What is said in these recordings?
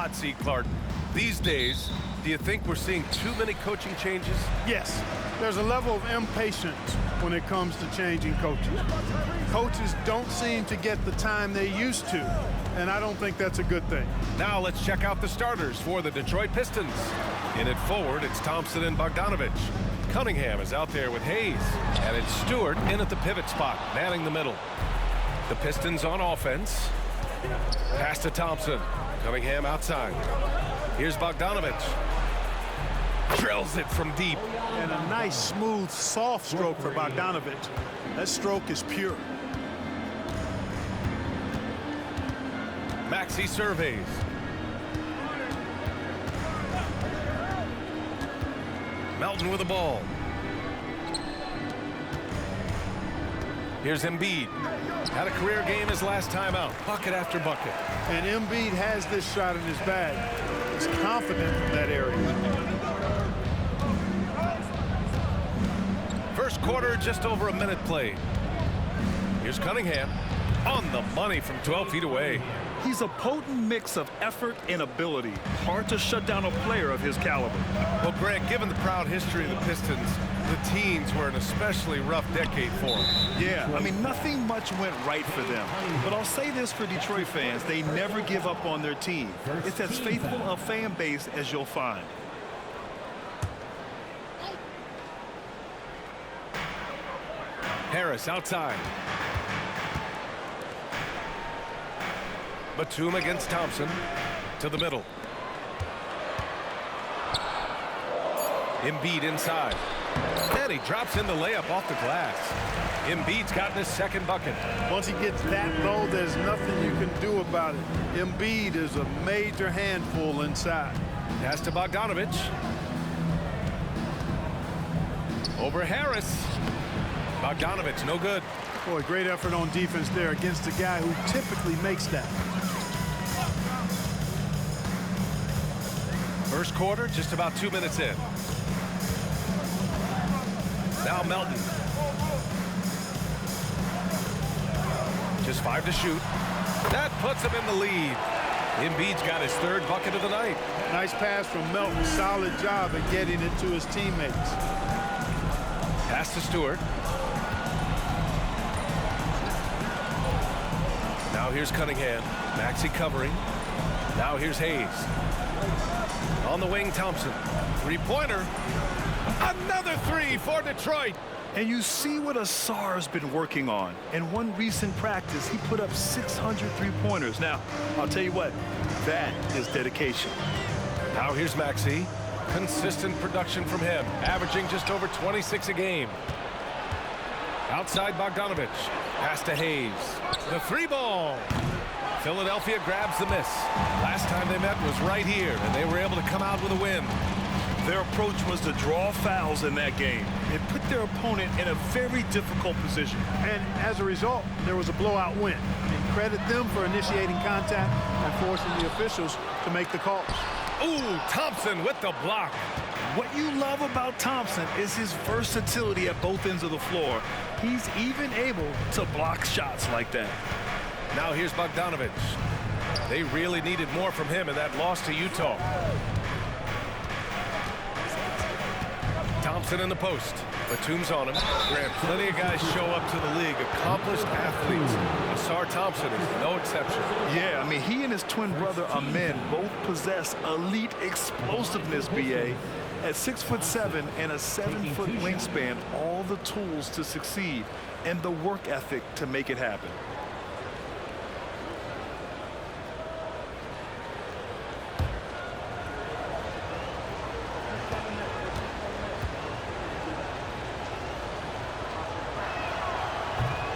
hot seat, Clark. These days, do you think we're seeing too many coaching changes? Yes, there's a level of impatience when it comes to changing coaches. Coaches don't seem to get the time they used to, and I don't think that's a good thing. Now let's check out the starters for the Detroit Pistons. In it forward, it's Thompson and Bogdanovich. Cunningham is out there with Hayes, and it's Stewart in at the pivot spot, manning the middle. The Pistons on offense. Pass to Thompson. Cunningham outside. Here's Bogdanovich. Drills it from deep. And a nice, smooth, soft stroke for Bogdanovich. That stroke is pure. Maxey surveys. Melton with the ball. Here's Embiid. Had a career game his last time out. Bucket after bucket. And Embiid has this shot in his bag. He's confident in that area. First quarter, just over a minute played. Here's Cunningham. On the money from 12 feet away. He's a potent mix of effort and ability. Hard to shut down a player of his caliber. Well, Grant, given the proud history of the Pistons, the teens were an especially rough decade for them. Yeah, I mean, nothing much went right for them. But I'll say this for Detroit fans, they never give up on their team. It's as faithful a fan base as you'll find. Harris outside. Batum against Thompson. To the middle. Embiid inside. And he drops in the layup off the glass. Embiid's gotten his second bucket. Once he gets that low, there's nothing you can do about it. Embiid is a major handful inside. Pass to Bogdanovich. Over Harris. Bogdanovich, no good. Boy, great effort on defense there against a guy who typically makes that. First quarter, just about 2 minutes in. Now Melton. Just 5 to shoot. That puts him in the lead. Embiid's got his third bucket of the night. Nice pass from Melton. Solid job at getting it to his teammates. Pass to Stewart. Now here's Cunningham. Maxey covering. Now here's Hayes. On the wing, Thompson. Three-pointer. Another three for Detroit. And you see what Asar's been working on. In one recent practice, he put up 600 three-pointers. Now, I'll tell you what, that is dedication. Now here's Maxey. Consistent production from him, averaging just over 26 a game. Outside Bogdanovich. Pass to Hayes. The three ball. Philadelphia grabs the miss. Last time they met was right here, and they were able to come out with a win. Their approach was to draw fouls in that game. It put their opponent in a very difficult position. And as a result, there was a blowout win. And credit them for initiating contact and forcing the officials to make the calls. Ooh, Thompson with the block. What you love about Thompson is his versatility at both ends of the floor. He's even able to block shots like that. Now here's Bogdanovich. They really needed more from him in that loss to Utah. Thompson in the post. Batum's on him. Grant, plenty of guys show up to the league, accomplished athletes. Asar Thompson is no exception. Yeah, I mean, he and his twin brother Amen both possess elite explosiveness, B.A. At 6'7" and a 7-foot wingspan, all the tools to succeed and the work ethic to make it happen.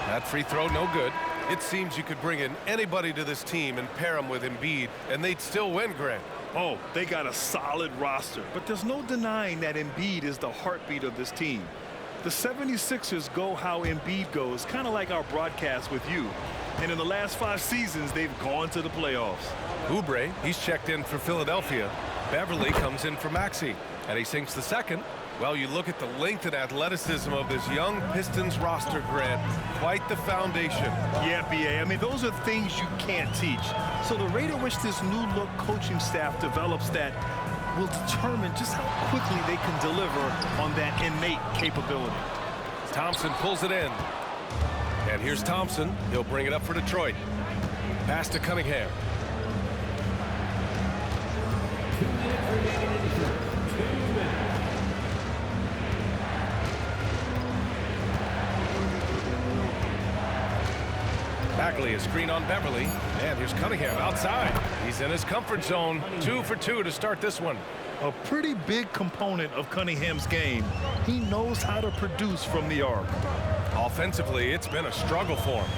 That free throw, no good. It seems you could bring in anybody to this team and pair them with Embiid, and they'd still win, Grant. Oh, they got a solid roster, but there's no denying that Embiid is the heartbeat of this team. The 76ers go how Embiid goes, kind of like our broadcast with you. And in the last 5 seasons, they've gone to the playoffs. Oubre, he's checked in for Philadelphia. Beverly comes in for Maxey, and he sinks the second. Well, you look at the length and athleticism of this young Pistons roster, Grant. Quite the foundation. Yeah, B.A. I mean, those are things you can't teach. So the rate at which this new look coaching staff develops that will determine just how quickly they can deliver on that innate capability. Thompson pulls it in. And here's Thompson. He'll bring it up for Detroit. Pass to Cunningham. Bagley, a screen on Beverly. And here's Cunningham outside. He's in his comfort zone. 2 for 2 to start this one. A pretty big component of Cunningham's game. He knows how to produce from the arc. Offensively, it's been a struggle for him.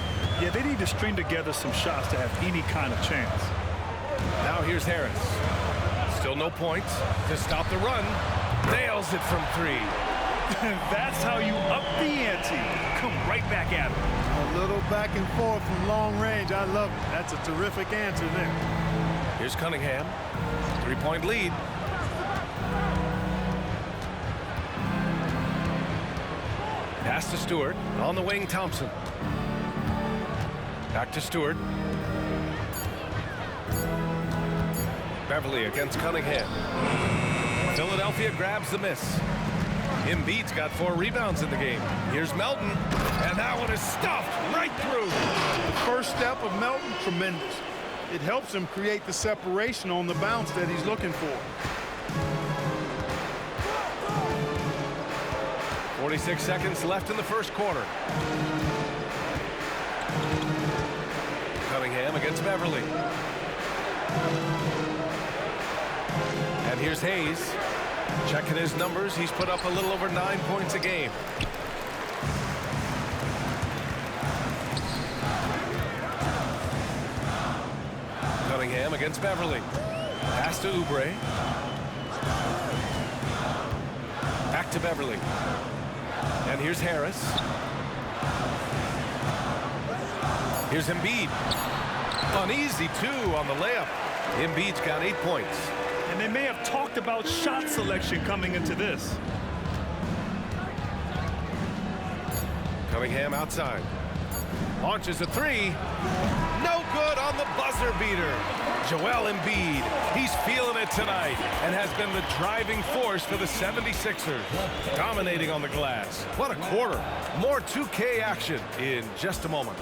Yeah, they need to string together some shots to have any kind of chance. Now here's Harris. Still no points. To stop the run. Nails it from 3. That's how you up the ante. Come right back at him. A little back and forth from long range. I love it. That's a terrific answer there. Here's Cunningham. 3-point lead. Pass to Stewart. On the wing, Thompson. Back to Stewart. Beverly against Cunningham. Philadelphia grabs the miss. Embiid's got 4 rebounds in the game. Here's Melton. And that one is stuffed right through. The first step of Melton, tremendous. It helps him create the separation on the bounce that he's looking for. 46 seconds left in the first quarter. Cunningham against Beverly. And here's Hayes. Checking his numbers, he's put up a little over 9 points a game. Cunningham against Beverly. Pass to Oubre. Back to Beverly. And here's Harris. Here's Embiid. Uneasy, 2 on the layup. Embiid's got 8 points. And they may have talked about shot selection coming into this. Cunningham outside. Launches a 3. No good on the buzzer beater. Joel Embiid. He's feeling it tonight and has been the driving force for the 76ers. Dominating on the glass. What a quarter. More 2K action in just a moment.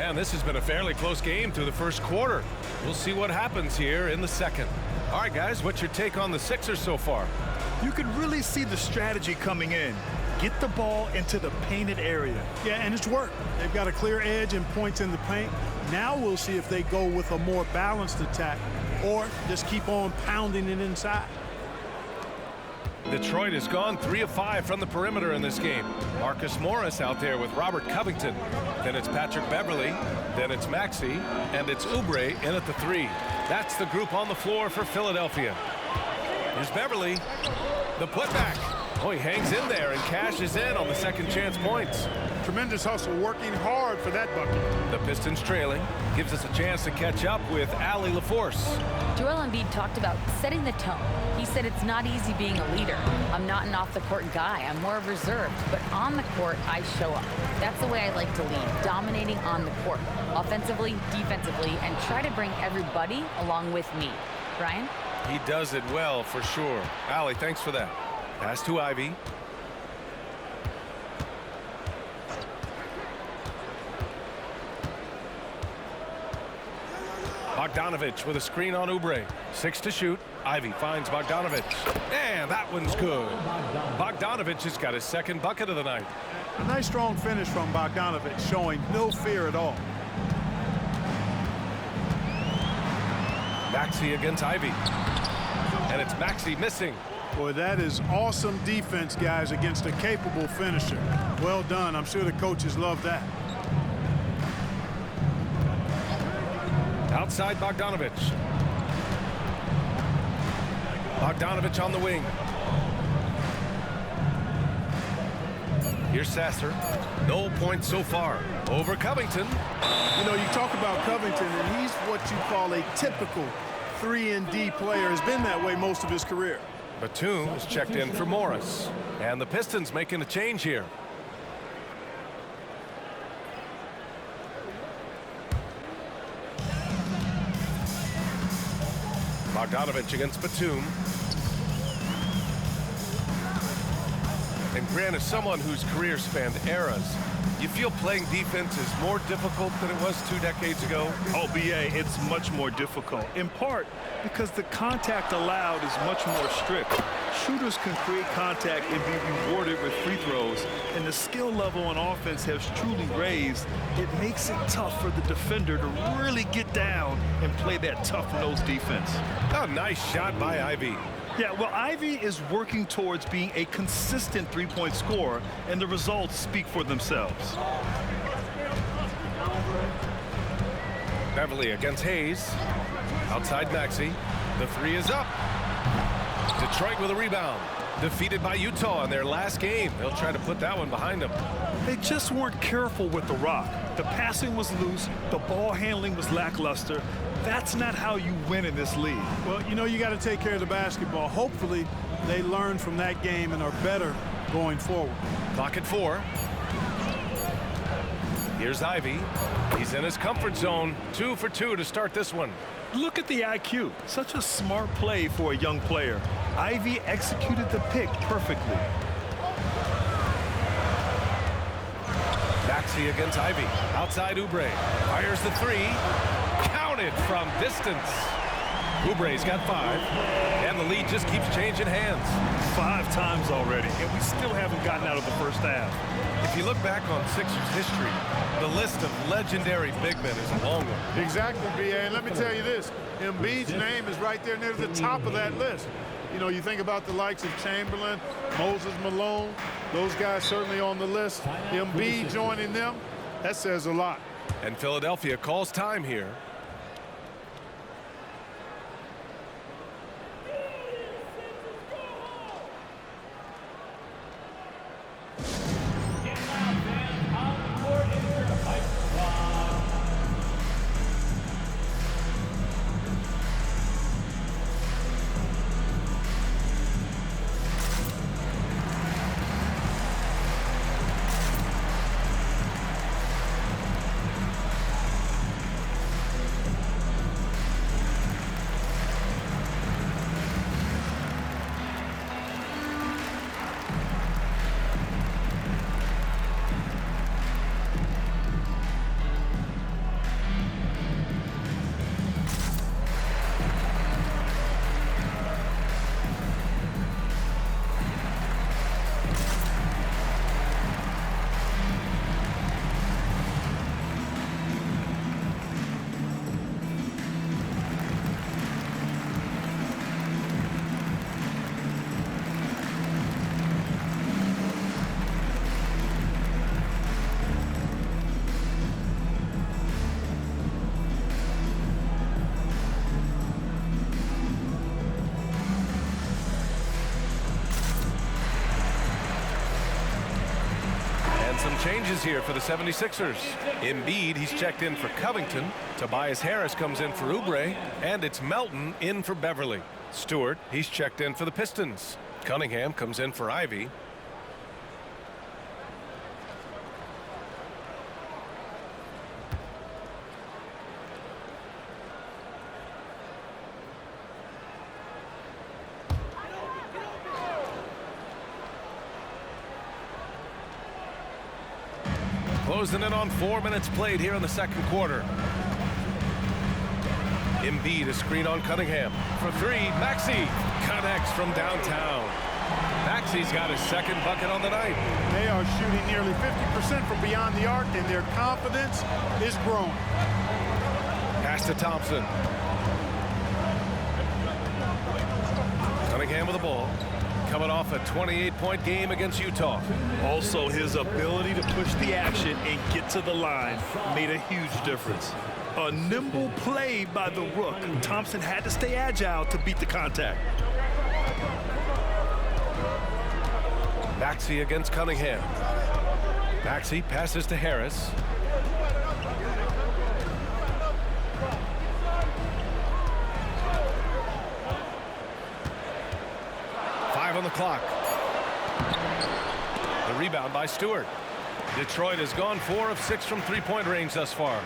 And this has been a fairly close game through the first quarter. We'll see what happens here in the second. All right, guys, what's your take on the Sixers so far? You can really see the strategy coming in. Get the ball into the painted area. Yeah, and it's worked. They've got a clear edge and points in the paint. Now we'll see if they go with a more balanced attack or just keep on pounding it inside. Detroit has gone 3 of 5 from the perimeter in this game. Marcus Morris out there with Robert Covington. Then it's Patrick Beverly. Then it's Maxey. And it's Oubre in at the 3. That's the group on the floor for Philadelphia. Here's Beverly. The putback. Oh, he hangs in there and cashes in on the second chance points. Tremendous hustle, working hard for that bucket. The Pistons trailing. Gives us a chance to catch up with Allie LaForce. Joel Embiid talked about setting the tone. He said it's not easy being a leader. I'm not an off-the-court guy. I'm more reserved. But on the court, I show up. That's the way I like to lead, dominating on the court, offensively, defensively, and try to bring everybody along with me. Brian? He does it well, for sure. Allie, thanks for that. Pass to Ivy. Bogdanovich with a screen on Oubre. 6 to shoot. Ivy finds Bogdanovich. And that one's good. Bogdanovich has got his second bucket of the night. A nice strong finish from Bogdanovich, showing no fear at all. Maxey against Ivy. And it's Maxey missing. Boy, that is awesome defense, guys, against a capable finisher. Well done. I'm sure the coaches love that. Outside Bogdanovich. Bogdanovich on the wing. Here's Sasser. No points so far. Over Covington. You know, you talk about Covington, and he's what you call a typical 3-and-D player. Has been that way most of his career. Batum is checked in for Morris. And the Pistons making a change here. Bogdanovich against Batum. And Grant, is someone whose career spanned eras, you feel playing defense is more difficult than it was 2 decades ago? Oh, BA, it's much more difficult, in part because the contact allowed is much more strict. Shooters can create contact and be rewarded with free throws, and the skill level on offense has truly raised. It makes it tough for the defender to really get down and play that tough-nosed defense. A nice shot by Ivy. Yeah, well, Ivy is working towards being a consistent three-point scorer, and the results speak for themselves. Beverly against Hayes. Outside Maxey. The three is up. Detroit with a rebound. Defeated by Utah in their last game. They'll try to put that one behind them. They just weren't careful with the rock. The passing was loose. The ball handling was lackluster. That's not how you win in this league. Well, you know, you got to take care of the basketball. Hopefully, they learn from that game and are better going forward. Clock at 4. Here's Ivy. He's in his comfort zone. 2 for 2 to start this one. Look at the IQ. Such a smart play for a young player. Ivy executed the pick perfectly. Maxey against Ivy. Outside Oubre. Fires the 3. Counted from distance. Oubre's got 5. And the lead just keeps changing hands. 5 times already, and we still haven't gotten out of the first half. If you look back on Sixers history, the list of legendary big men is a long one. Exactly, B.A. And let me tell you this. Embiid's name is right there near the top of that list. You know, you think about the likes of Chamberlain, Moses Malone, those guys certainly on the list. Embiid joining them, that says a lot. And Philadelphia calls time here. Changes here for the 76ers. Embiid, he's checked in for Covington. Tobias Harris comes in for Oubre. And it's Melton in for Beverly. Stewart, he's checked in for the Pistons. Cunningham comes in for Ivy. Closing in on 4 minutes played here in the second quarter. Embiid, a screen on Cunningham. For 3, Maxey connects from downtown. Maxey's got his second bucket on the night. They are shooting nearly 50% from beyond the arc, and their confidence is growing. Pass to Thompson. Cunningham with the ball. Coming off a 28-point game against Utah. Also, his ability to push the action and get to the line made a huge difference. A nimble play by the Rook. Thompson had to stay agile to beat the contact. Maxey against Cunningham. Maxey passes to Harris. On the clock. The rebound by Stewart. Detroit has gone 4 of 6 from three-point range thus far.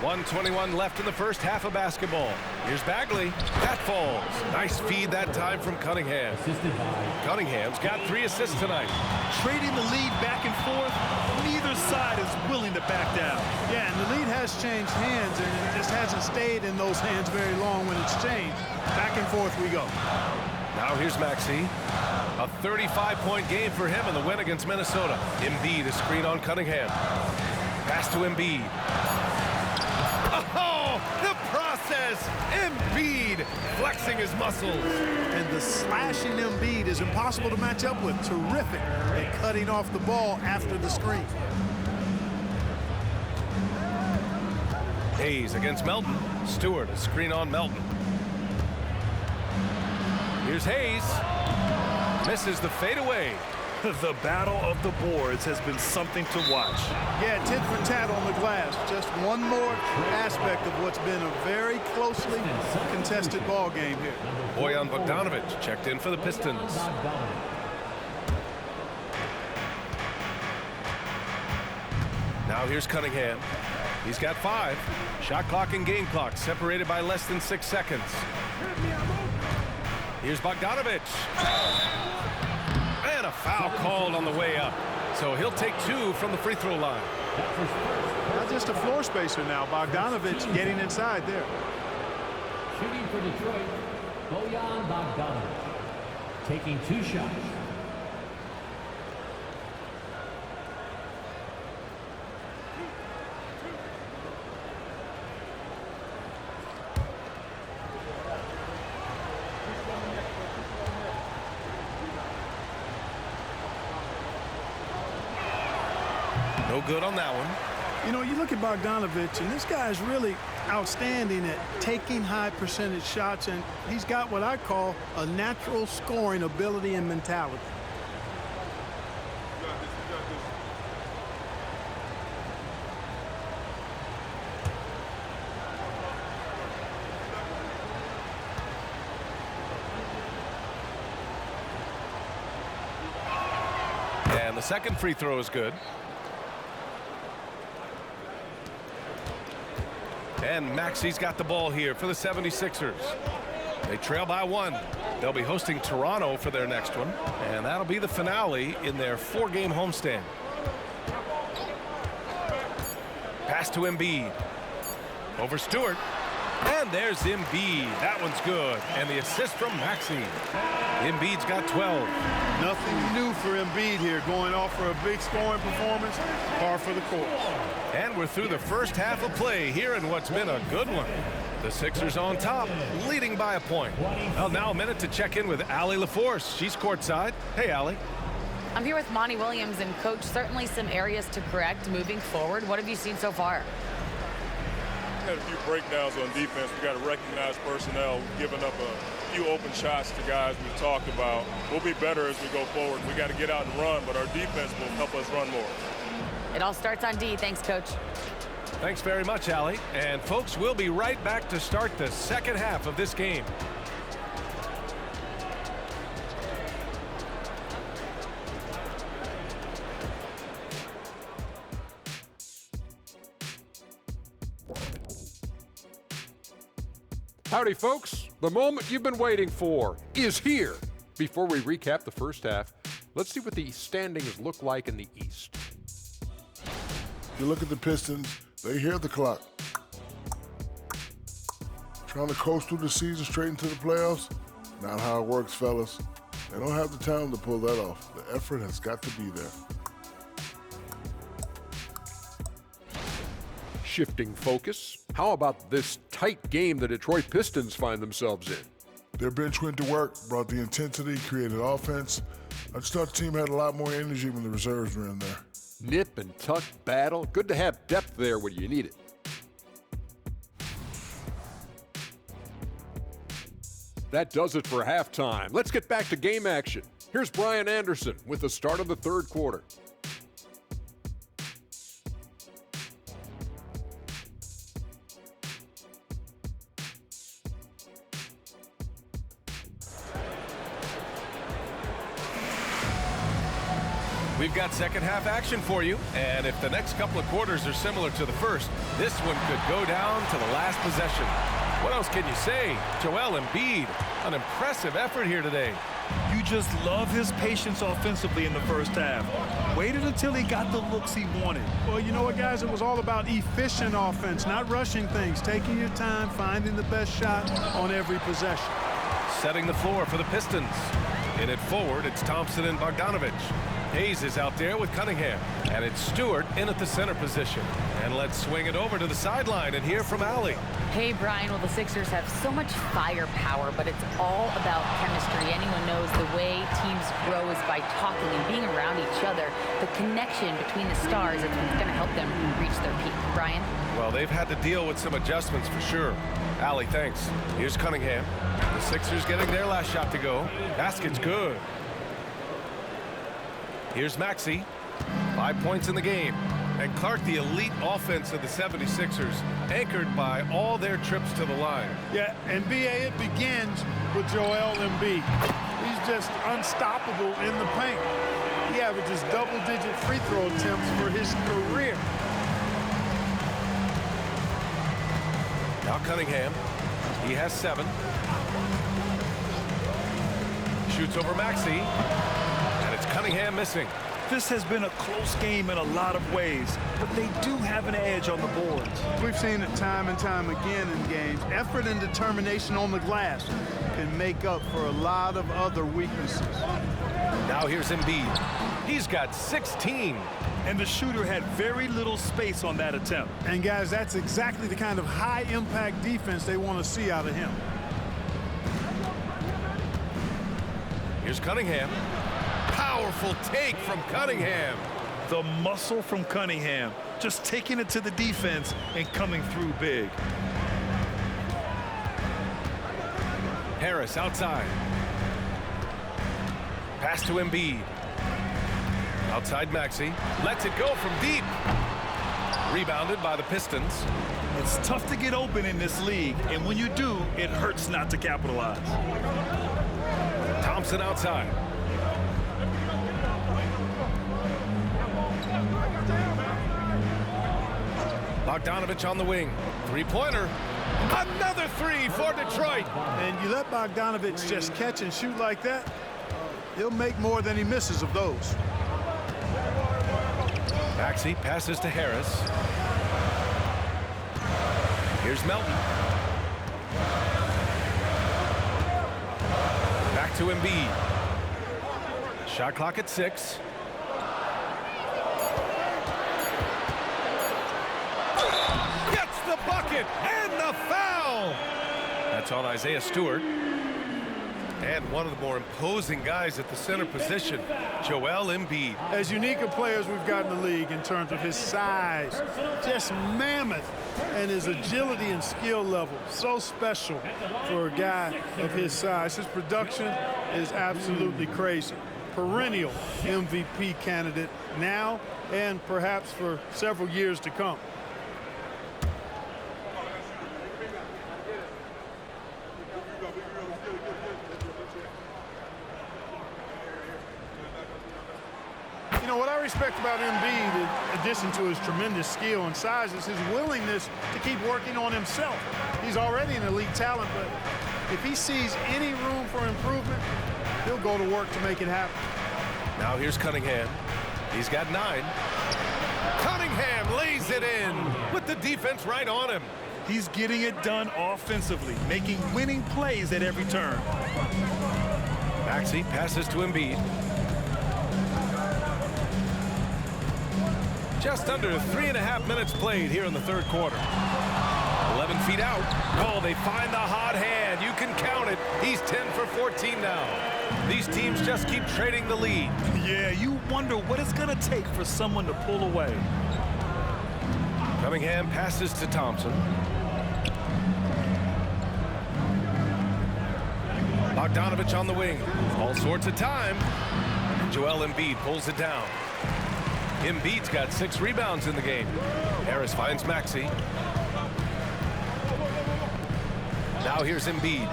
1:21 left in the first half of basketball. Here's Bagley. That falls. Nice feed that time from Cunningham. Cunningham's got 3 assists tonight. Trading the lead back and forth, neither side is willing to back down. Yeah, and the lead has changed hands, and it just hasn't stayed in those hands very long when it's changed. Back and forth we go. Now here's Maxey. A 35-point game for him in the win against Minnesota. Embiid a screen on Cunningham. Pass to Embiid. Oh, the process! Embiid flexing his muscles. And the slashing Embiid is impossible to match up with. Terrific at cutting off the ball after the screen. Hayes against Melton. Stewart a screen on Melton. Here's Hayes. Misses the fadeaway. The battle of the boards has been something to watch. Yeah, tit for tat on the glass. Just one more aspect of what's been a very closely contested ball game here. Bojan Bogdanovic checked in for the Pistons. Now here's Cunningham. He's got 5. Shot clock and game clock separated by less than 6 seconds. Here's Bogdanovic. And a foul called on the way up. So he'll take 2 from the free throw line. Not just a floor spacer now. Bogdanovic getting inside there. Shooting for Detroit, Bojan Bogdanovic. Taking 2 shots. No good on that one. You know, you look at Bogdanovic, and this guy is really outstanding at taking high percentage shots, and he's got what I call a natural scoring ability and mentality. And the second free throw is good. And Maxey's got the ball here for the 76ers. They trail by 1. They'll be hosting Toronto for their next one, and that'll be the finale in their 4-game homestand. Pass to Embiid. Over Stewart. And there's Embiid. That one's good. And the assist from Maxey. Embiid's got 12. Nothing new for Embiid here, going off for a big scoring performance, par for the course. And we're through the first half of play here in what's been a good one. The Sixers on top, leading by a point. Well, now a minute to check in with Allie LaForce. She's courtside. Hey, Allie. I'm here with Monty Williams, and Coach, certainly some areas to correct moving forward. What have you seen so far? Had a few breakdowns on defense. We got to recognize personnel giving up a few open shots to guys we talked about. We'll be better as we go forward. We got to get out and run, but our defense will help us run more. It all starts on D. Thanks, Coach. Thanks very much, Allie. And folks, we'll be right back to start the second half of this game. Howdy, folks. The moment you've been waiting for is here. Before we recap the first half, let's see what the standings look like in the East. You look at the Pistons, they hear the clock. Trying to coast through the season straight into the playoffs? Not how it works, fellas. They don't have the talent to pull that off. The effort has got to be there. Shifting focus, how about this tight game the Detroit Pistons find themselves in? Their bench went to work, brought the intensity, created offense. I just thought the team had a lot more energy when the reserves were in there. Nip and tuck battle. Good to have depth there when you need it. That does it for halftime. Let's get back to game action. Here's Brian Anderson with the start of the third quarter. We've got second half action for you, and if the next couple of quarters are similar to the first, this one could go down to the last possession. What else can you say? Joel Embiid, an impressive effort here today. You just love his patience offensively in the first half. Waited until he got the looks he wanted. Well, you know what, guys? It was all about efficient offense, not rushing things, taking your time, finding the best shot on every possession. Setting the floor for the Pistons. In it forward, it's Thompson and Bogdanovich. Hayes is out there with Cunningham, and it's Stewart in at the center position. And let's swing it over to the sideline and hear from Allie. Hey, Brian, well, the Sixers have so much firepower, but it's all about chemistry. Anyone knows the way teams grow is by talking and being around each other. The connection between the stars is what's going to help them reach their peak. Brian? Well, they've had to deal with some adjustments for sure. Allie, thanks. Here's Cunningham. The Sixers getting their last shot to go. Basket's good. Here's Maxey. 5 points in the game. And Clark, the elite offense of the 76ers, anchored by all their trips to the line. Yeah, and B.A., it begins with Joel Embiid. He's just unstoppable in the paint. He averages double-digit free throw attempts for his career. Now Cunningham. He has 7. Shoots over Maxey. And it's Cunningham missing. This has been a close game in a lot of ways, but they do have an edge on the boards. We've seen it time and time again in games. Effort and determination on the glass can make up for a lot of other weaknesses. Now here's Embiid. He's got 16. And the shooter had very little space on that attempt. And guys, that's exactly the kind of high-impact defense they want to see out of him. Here's Cunningham. Powerful take from Cunningham. The muscle from Cunningham, just taking it to the defense and coming through big. Harris outside. Pass to Embiid. Outside Maxey. Lets it go from deep. Rebounded by the Pistons. It's tough to get open in this league, and when you do, it hurts not to capitalize. Thompson outside. Bogdanovich on the wing. Three-pointer. Another 3 for Detroit. And you let Bogdanovich just catch and shoot like that, he'll make more than he misses of those. Maxey passes to Harris. Here's Melton. Back to Embiid. Shot clock at 6. Gets the bucket and the foul. That's on Isaiah Stewart. And one of the more imposing guys at the center position, Joel Embiid. As unique a player as we've got in the league in terms of his size, just mammoth, and his agility and skill level, so special for a guy of his size. His production is absolutely crazy. Perennial MVP candidate now and perhaps for several years to come. You know, what I respect about Embiid, in addition to his tremendous skill and size, is his willingness to keep working on himself. He's already an elite talent, but if he sees any room for improvement, he'll go to work to make it happen. Now here's Cunningham. He's got 9. Cunningham lays it in with the defense right on him. He's getting it done offensively, making winning plays at every turn. Maxey passes to Embiid. Just under 3.5 minutes played here in the third quarter. 11 feet out. Oh, they find the hot hand. You can count it. He's 10 for 14 now. These teams just keep trading the lead. Yeah, you wonder what it's going to take for someone to pull away. Cunningham passes to Thompson. Bogdanovich on the wing. All sorts of time. Joel Embiid pulls it down. Embiid's got 6 rebounds in the game. Harris finds Maxey. Now here's Embiid.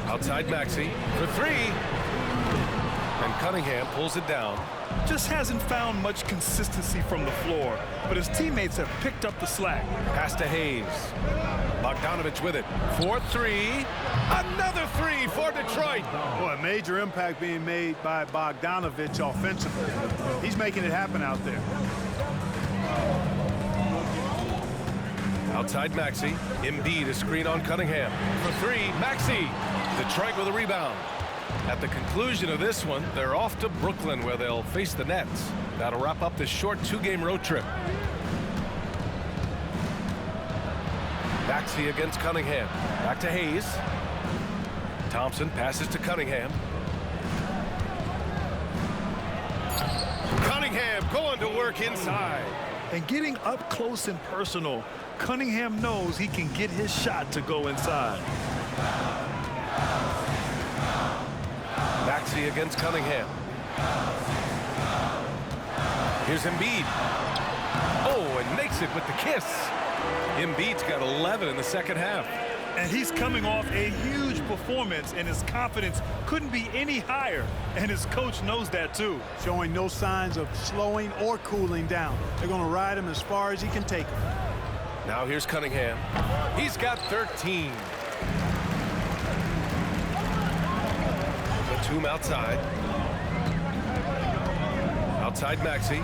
Outside Maxey for 3. And Cunningham pulls it down. Just hasn't found much consistency from the floor, but his teammates have picked up the slack. Pass to Hayes. Bogdanovich with it. 4-3. Another 3 for Detroit. Boy, a major impact being made by Bogdanovich offensively. He's making it happen out there. Outside Maxey. Embiid, a screen on Cunningham. For 3, Maxey. Detroit with a rebound. At the conclusion of this one, they're off to Brooklyn where they'll face the Nets. That'll wrap up this short 2-game road trip. Maxey against Cunningham. Back to Hayes. Thompson passes to Cunningham. Cunningham going to work inside. And getting up close and personal, Cunningham knows he can get his shot to go inside. Maxey against Cunningham. Here's Embiid. Oh, and makes it with the kiss. Embiid's got 11 in the second half. And he's coming off a huge performance, and his confidence couldn't be any higher. And his coach knows that, too. Showing no signs of slowing or cooling down. They're going to ride him as far as he can take him. Now here's Cunningham. He's got 13. Batum outside. Outside Maxey.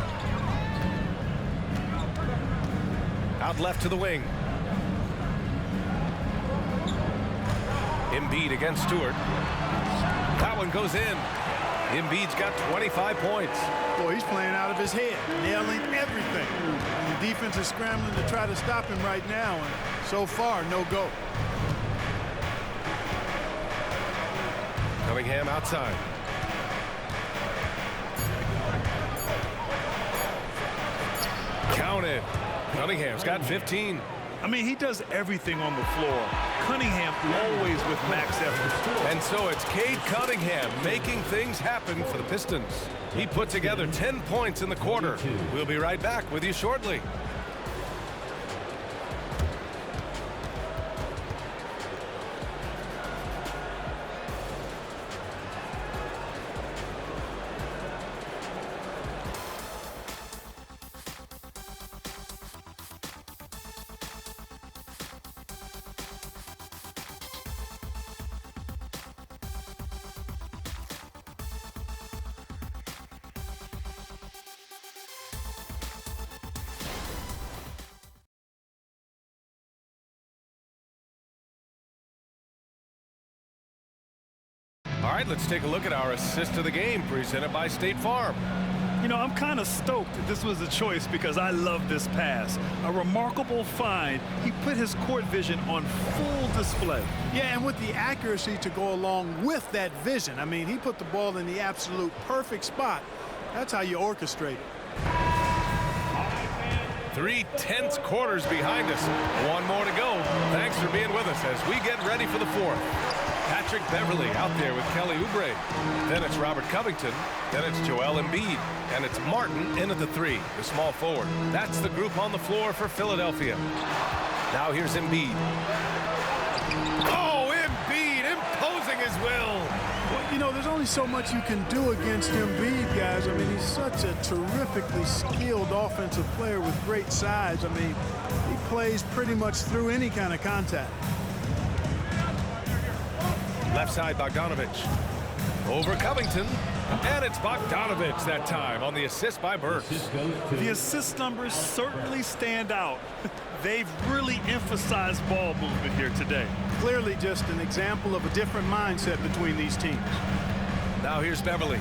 Out left to the wing. Embiid against Stewart. That one goes in. Embiid's got 25 points. Boy, he's playing out of his head, nailing everything. And the defense is scrambling to try to stop him right now, and so far, no go. Cunningham outside. Counted. Cunningham's got 15. I mean, he does everything on the floor. Cunningham always with max effort. And so it's Cade Cunningham making things happen for the Pistons. He put together 10 points in the quarter. We'll be right back with you shortly. All right, let's take a look at our assist of the game presented by State Farm. You know, I'm kind of stoked this was a choice because I love this pass. A remarkable find. He put his court vision on full display. Yeah, and with the accuracy to go along with that vision. I mean, he put the ball in the absolute perfect spot. That's how you orchestrate it. 3 tense quarters behind us. One more to go. Thanks for being with us as we get ready for the fourth. Patrick Beverley out there with Kelly Oubre. Then it's Robert Covington. Then it's Joel Embiid. And it's Martin in at the 3, the small forward. That's the group on the floor for Philadelphia. Now here's Embiid. Oh, Embiid imposing his will. Well, you know, there's only so much you can do against Embiid, guys. I mean, he's such a terrifically skilled offensive player with great size. I mean, he plays pretty much through any kind of contact. Left side, Bogdanovich. Over Covington. And it's Bogdanovich that time on the assist by Burks. The assist numbers certainly stand out. They've really emphasized ball movement here today. Clearly just an example of a different mindset between these teams. Now here's Beverley.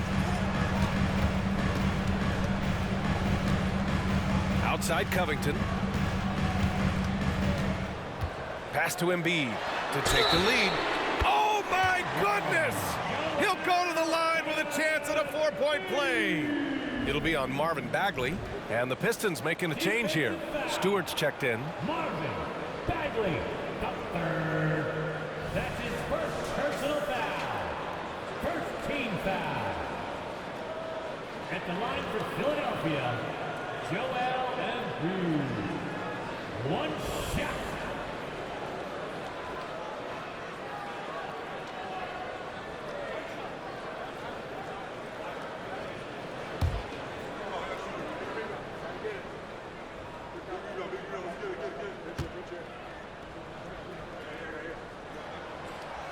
Outside Covington. Pass to Embiid to take the lead. Oh my goodness! He'll go to the line with a chance at a 4-point play. It'll be on Marvin Bagley, and the Pistons making a change here. Stewart's checked in. Marvin Bagley, the third. That's his first personal foul. First team foul. At the line for Philadelphia, Joel Embiid. One shot.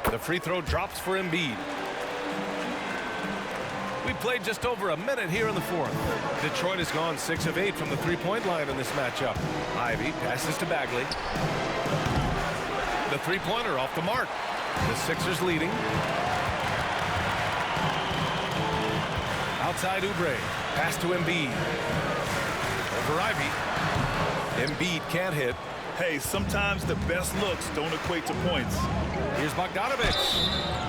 The free throw drops for Embiid. We played just over a minute here in the fourth. Detroit has gone 6 of 8 from the three-point line in this matchup. Ivy passes to Bagley. The three-pointer off the mark. The Sixers leading. Outside Oubre. Pass to Embiid. Over Ivy. Embiid can't hit. Hey, sometimes the best looks don't equate to points. Here's Bogdanovich.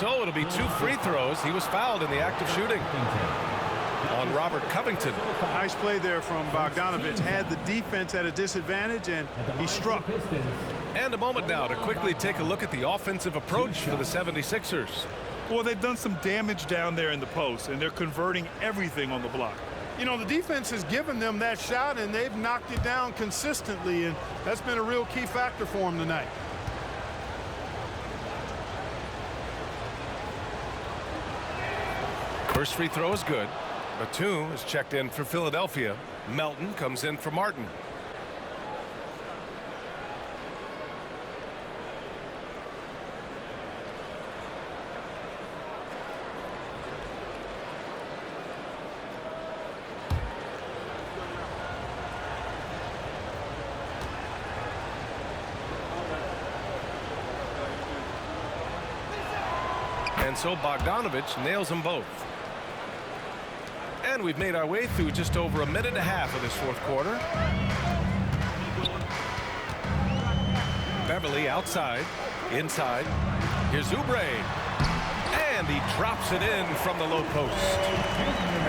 So it'll be 2 free throws. He was fouled in the act of shooting on Robert Covington. Nice play there from Bogdanovich. Had the defense at a disadvantage, and he struck. And a moment now to quickly take a look at the offensive approach for the 76ers. Well, they've done some damage down there in the post, and they're converting everything on the block. You know, the defense has given them that shot, and they've knocked it down consistently, and that's been a real key factor for them tonight. First free throw is good. Batum is checked in for Philadelphia. Melton comes in for Martin. And so Bogdanovich nails them both. And we've made our way through just over a minute and a half of this fourth quarter. Beverly outside, inside. Here's Oubre. And he drops it in from the low post.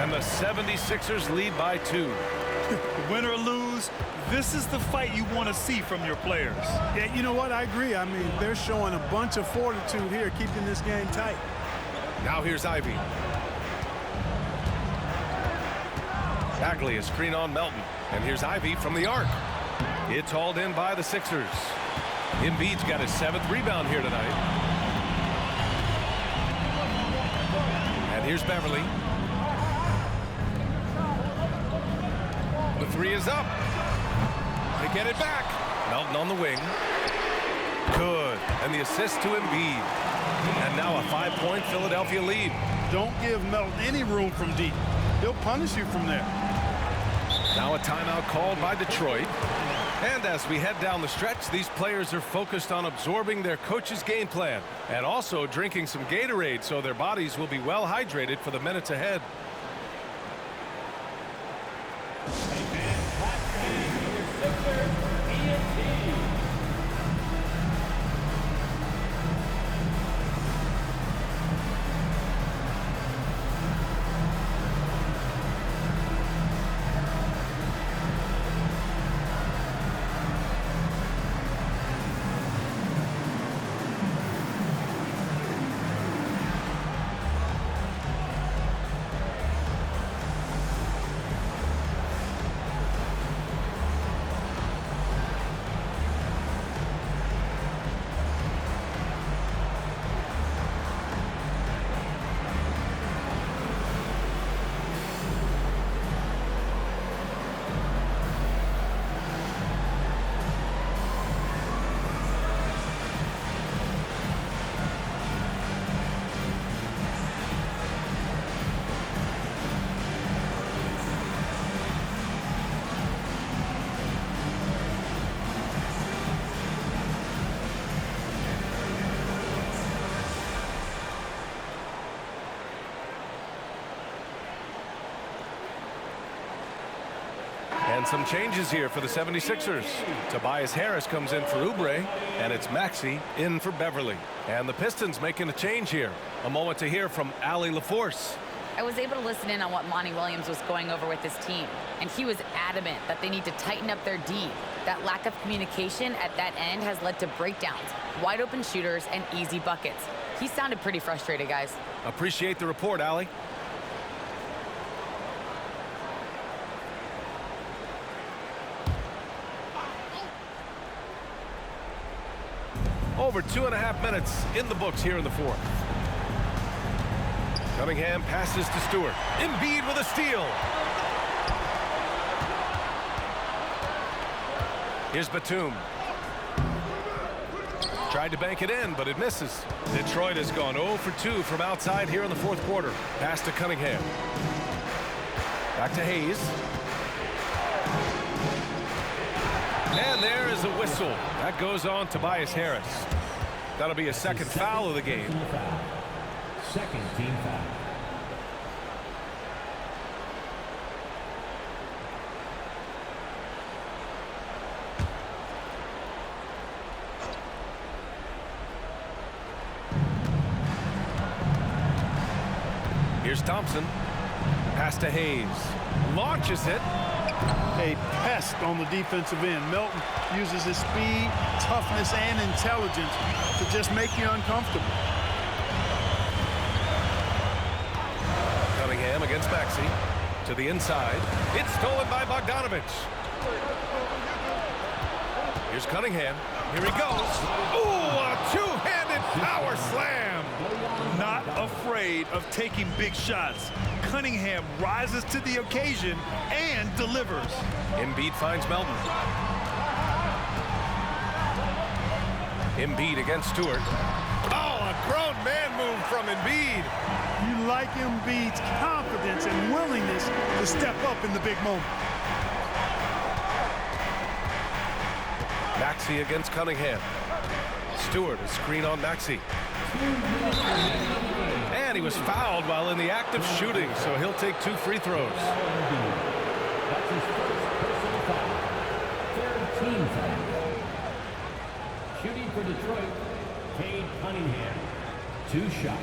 And the 76ers lead by 2. Win or lose, this is the fight you want to see from your players. Yeah, you know what? I agree. I mean, they're showing a bunch of fortitude here, keeping this game tight. Now here's Ivy. Bagley is screen on Melton. And here's Ivy from the arc. It's hauled in by the Sixers. Embiid's got his 7th rebound here tonight. And here's Beverly. The 3 is up. They get it back. Melton on the wing. Good. And the assist to Embiid. And now a 5-point Philadelphia lead. Don't give Melton any room from deep. He'll punish you from there. Now a timeout called by Detroit. And as we head down the stretch, these players are focused on absorbing their coach's game plan and also drinking some Gatorade so their bodies will be well hydrated for the minutes ahead. And some changes here for the 76ers. Tobias Harris comes in for Oubre, and it's Maxey in for Beverly. And the Pistons making a change here. A moment to hear from Allie LaForce. I was able to listen in on what Monty Williams was going over with his team, and he was adamant that they need to tighten up their D. That lack of communication at that end has led to breakdowns, wide open shooters, and easy buckets. He sounded pretty frustrated, guys. Appreciate the report, Allie. Over 2.5 minutes in the books here in the fourth. Cunningham passes to Stewart. Embiid with a steal. Here's Batum. Tried to bank it in, but it misses. Detroit has gone 0 for 2 from outside here in the fourth quarter. Pass to Cunningham. Back to Hayes. And there is a whistle. That goes on Tobias Harris. That'll be a second foul of the game. Second team foul. Here's Thompson. Pass to Hayes. Launches it. A pest on the defensive end. Melton uses his speed, toughness, and intelligence to just make you uncomfortable. Cunningham against Maxey. To the inside. It's stolen by Bogdanovich. Here's Cunningham. Here he goes. Ooh, a two-handed power slam. Not afraid of taking big shots. Cunningham rises to the occasion and delivers. Embiid finds Melton. Embiid against Stewart. Oh, a grown man move from Embiid. You like Embiid's confidence and willingness to step up in the big moment. Maxey against Cunningham. Stewart, a screen on Maxey. And he was fouled while in the act of shooting, so he'll take 2 free throws. That's his first personal foul. Third team foul. Shooting for Detroit, Cade Cunningham. 2 shots.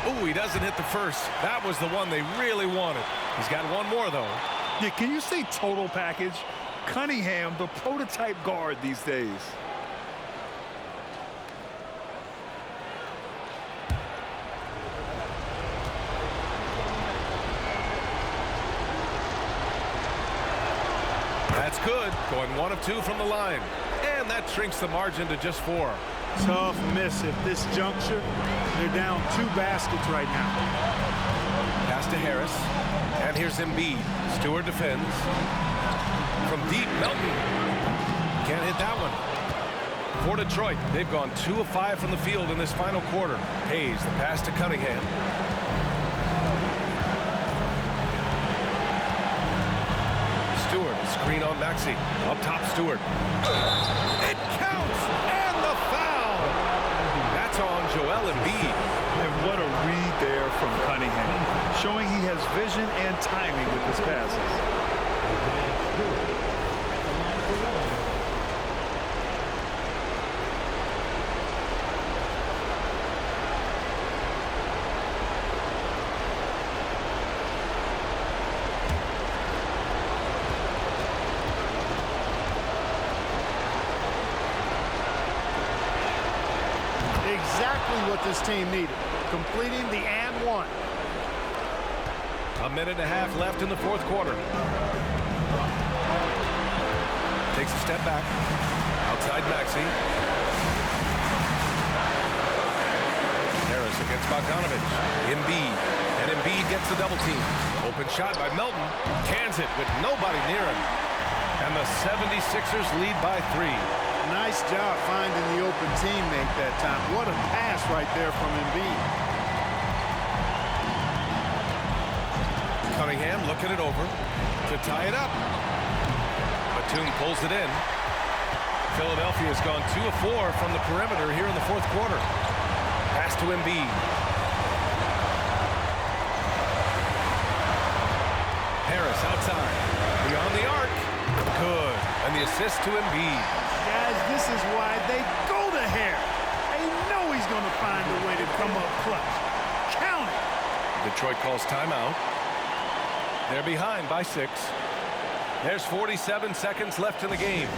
Ooh, he doesn't hit the first. That was the one they really wanted. He's got one more, though. Yeah, can you say total package? Cunningham, the prototype guard these days. That's good. Going 1 of 2 from the line. And that shrinks the margin to just 4. Tough miss at this juncture. They're down 2 baskets right now. Pass to Harris. And here's Embiid. Stewart defends. From deep, Melton. Can't hit that one. For Detroit, they've gone 2 of 5 from the field in this final quarter. Hayes, the pass to Cunningham. Stewart, screen on Maxey. Up top, Stewart. It counts! And the foul! That's on Joel Embiid. And what a read there from Cunningham, showing he has vision and timing with his passes. Exactly what this team needed. Completing the and one. A minute and a half left in the fourth quarter. Takes a step back. Outside Maxey. Harris against Bogdanovich. Embiid. And Embiid gets the double team. Open shot by Melton. Cans it with nobody near him. And the 76ers lead by 3. Nice job finding the open teammate that time. What a pass right there from Embiid. Cunningham looking it over to tie it up. Batum pulls it in. Philadelphia has gone 2 of 4 from the perimeter here in the fourth quarter. Pass to Embiid. Harris outside. Beyond the arc. Good. And the assist to Embiid. Guys, this is why they go to Harris. They know he's going to find a way to come up clutch. Count it. Detroit calls timeout. They're behind by 6. There's 47 seconds left in the game.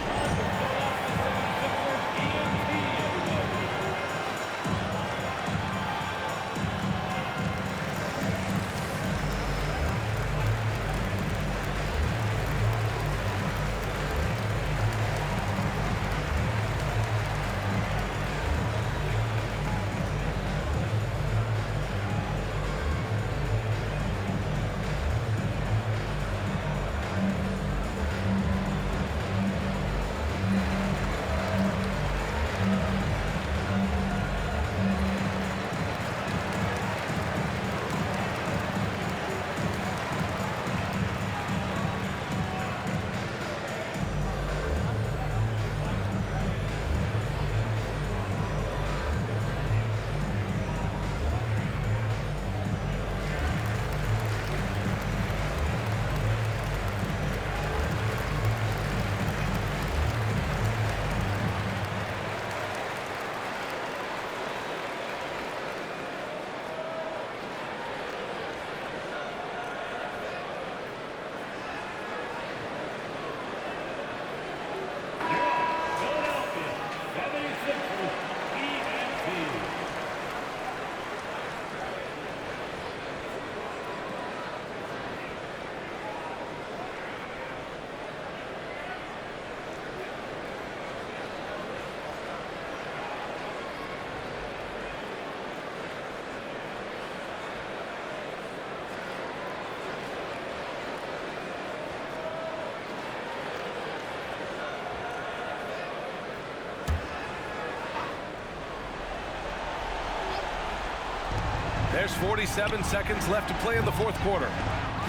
There's 47 seconds left to play in the fourth quarter.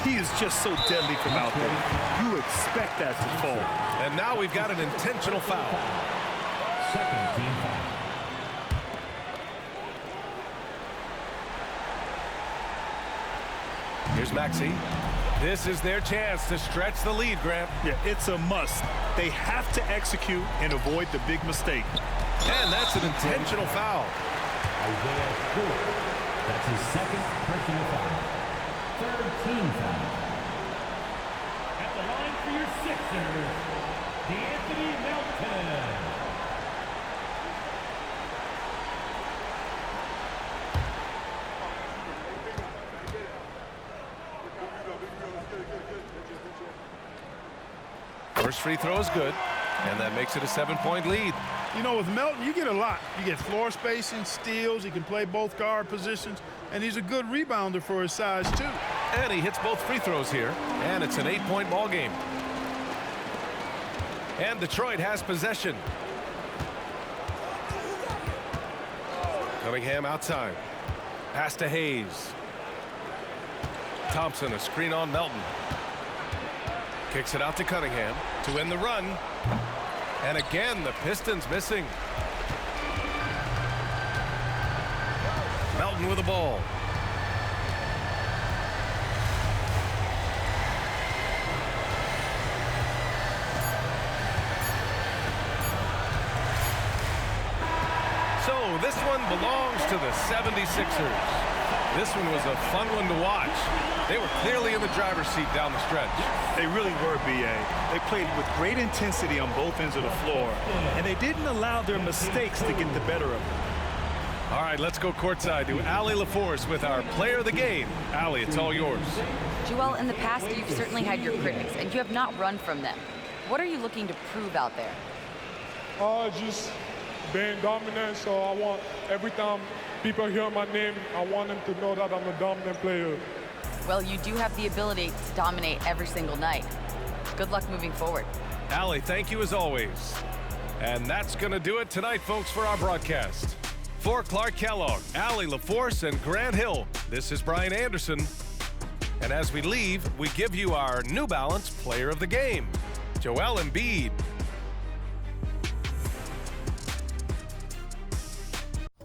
He is just so deadly from out there. You expect that to fall. And now we've got an intentional foul. Second team foul. Here's Maxey. This is their chance to stretch the lead, Grant. Yeah, it's a must. They have to execute and avoid the big mistake. And that's an intentional foul. Isaiah Stewart. That's his second personal foul. Third team foul. At the line for your Sixers, D'Anthony Melton. First free throw is good, and that makes it a 7-point lead. You know, with Melton, you get a lot. You get floor spacing, steals. He can play both guard positions, and he's a good rebounder for his size, too. And he hits both free throws here, and it's an 8-point ball game. And Detroit has possession. Cunningham outside. Pass to Hayes. Thompson, a screen on Melton. Kicks it out to Cunningham to win the run. And again, the Pistons missing. Melton with the ball. So this one belongs to the 76ers. This one was a fun one to watch. They were clearly in the driver's seat down the stretch. They really were, B.A. They played with great intensity on both ends of the floor, and they didn't allow their mistakes to get the better of them. All right, let's go courtside to Allie LaForce with our player of the game. Allie, it's all yours. Joel, in the past, you've certainly had your critics, and you have not run from them. What are you looking to prove out there? Just being dominant, so I want every time people hear my name, I want them to know that I'm a dominant player. Well, you do have the ability to dominate every single night. Good luck moving forward. Allie, thank you as always. And that's going to do it tonight, folks, for our broadcast. For Clark Kellogg, Allie LaForce, and Grant Hill, this is Brian Anderson. And as we leave, we give you our New Balance Player of the Game, Joel Embiid.